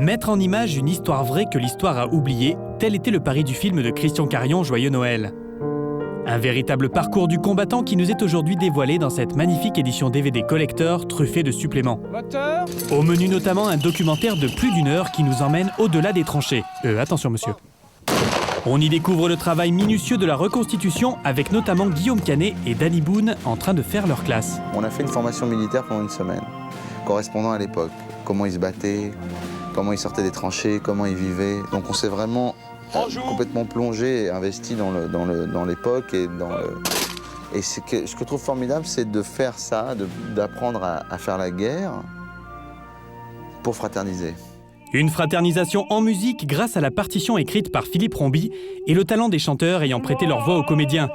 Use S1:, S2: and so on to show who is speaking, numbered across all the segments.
S1: Mettre en image une histoire vraie que l'histoire a oubliée, tel était le pari du film de Christian Carion, Joyeux Noël. Un véritable parcours du combattant qui nous est aujourd'hui dévoilé dans cette magnifique édition DVD collector truffée de suppléments.
S2: Moteur.
S1: Au menu notamment un documentaire de plus d'1 heure qui nous emmène au-delà des tranchées. Attention monsieur. On y découvre le travail minutieux de la reconstitution avec notamment Guillaume Canet et Danny Boone en train de faire leur classe.
S3: On a fait une formation militaire pendant une semaine, correspondant à l'époque. Comment ils se battaient, comment ils sortaient des tranchées, comment ils vivaient. Donc on s'est vraiment complètement plongé et investi dans l'époque et dans le... Et ce que je trouve formidable, c'est de faire ça, d'apprendre à faire la guerre pour fraterniser.
S1: Une fraternisation en musique grâce à la partition écrite par Philippe Rombi et le talent des chanteurs ayant prêté leur voix aux comédiens.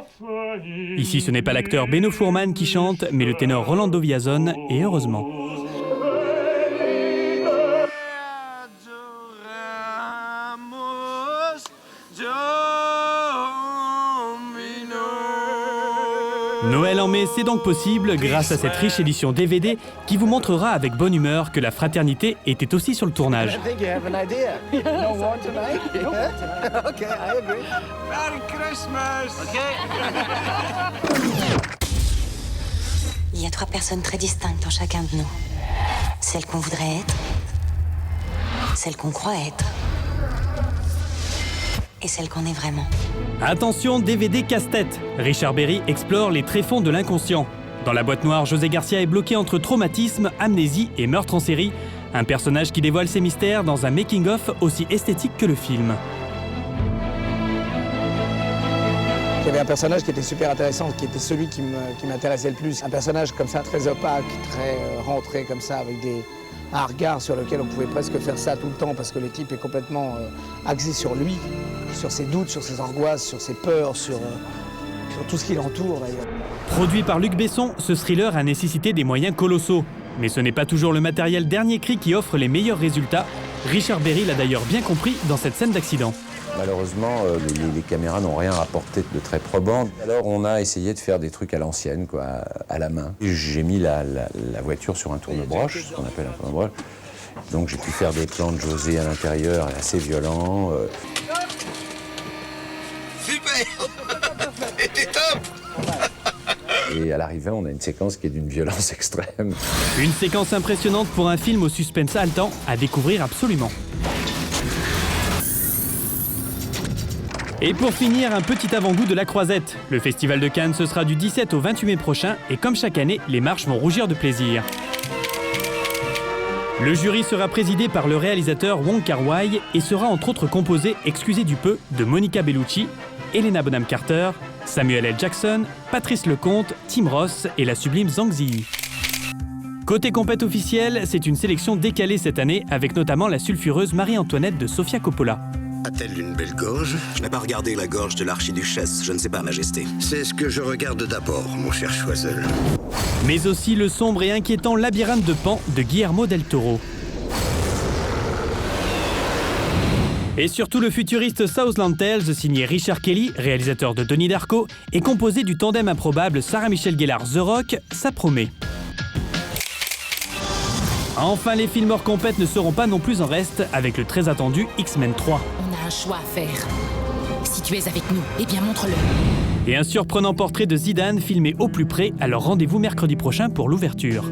S1: Ici, ce n'est pas l'acteur Benno Fourman qui chante, mais le ténor Rolando Villazón, et heureusement. Noël en mai, c'est donc possible grâce à cette riche édition DVD qui vous montrera avec bonne humeur que la fraternité était aussi sur le tournage.
S4: Il y a 3 personnes très distinctes en chacun de nous. Celle qu'on voudrait être, celle qu'on croit être, et celle qu'on est vraiment.
S1: Attention, DVD casse-tête. Richard Berry explore les tréfonds de l'inconscient. Dans la boîte noire, José Garcia est bloqué entre traumatisme, amnésie et meurtre en série. Un personnage qui dévoile ses mystères dans un making-of aussi esthétique que le film.
S2: Il y avait un personnage qui était super intéressant, qui était celui qui m'intéressait le plus. Un personnage comme ça, très opaque, très rentré comme ça, avec un regard sur lequel on pouvait presque faire ça tout le temps parce que le type est complètement axé sur lui, sur ses doutes, sur ses angoisses, sur ses peurs, sur tout ce qui l'entoure d'ailleurs.
S1: Produit par Luc Besson, ce thriller a nécessité des moyens colossaux. Mais ce n'est pas toujours le matériel dernier cri qui offre les meilleurs résultats. Richard Berry l'a d'ailleurs bien compris dans cette scène d'accident.
S5: Malheureusement, les caméras n'ont rien rapporté de très probant. Alors on a essayé de faire des trucs à l'ancienne, quoi, à la main. J'ai mis la voiture sur un tourne-broche, ce qu'on appelle un tourne-broche. Donc j'ai pu faire des plans de José à l'intérieur assez violents.
S6: Super. C'était top.
S5: Et à l'arrivée, on a une séquence qui est d'une violence extrême.
S1: Une séquence impressionnante pour un film au suspense haletant à découvrir absolument. Et pour finir, un petit avant-goût de La Croisette. Le Festival de Cannes, ce sera du 17 au 28 mai prochain et comme chaque année, les marches vont rougir de plaisir. Le jury sera présidé par le réalisateur Wong Kar-wai et sera entre autres composé, excusez du peu, de Monica Bellucci, Helena Bonham Carter, Samuel L. Jackson, Patrice Lecomte, Tim Roth et la sublime Zhang Ziyi. Côté compète officielle, c'est une sélection décalée cette année avec notamment la sulfureuse Marie-Antoinette de Sofia Coppola.
S6: A-t-elle une belle gorge? Je n'ai pas regardé la gorge de l'archiduchesse, je ne sais pas, Majesté. C'est ce que je regarde d'abord, mon cher Choiseul.
S1: Mais aussi le sombre et inquiétant labyrinthe de Pan de Guillermo del Toro. Et surtout le futuriste Southland Tales, signé Richard Kelly, réalisateur de Donnie Darko, et composé du tandem improbable Sarah Michelle Gellar The Rock, ça promet. Enfin, les films hors compète ne seront pas non plus en reste avec le très attendu X-Men 3.
S7: On a un choix à faire. Si tu es avec nous, eh bien montre-le.
S1: Et un surprenant portrait de Zidane filmé au plus près, alors rendez-vous mercredi prochain pour l'ouverture.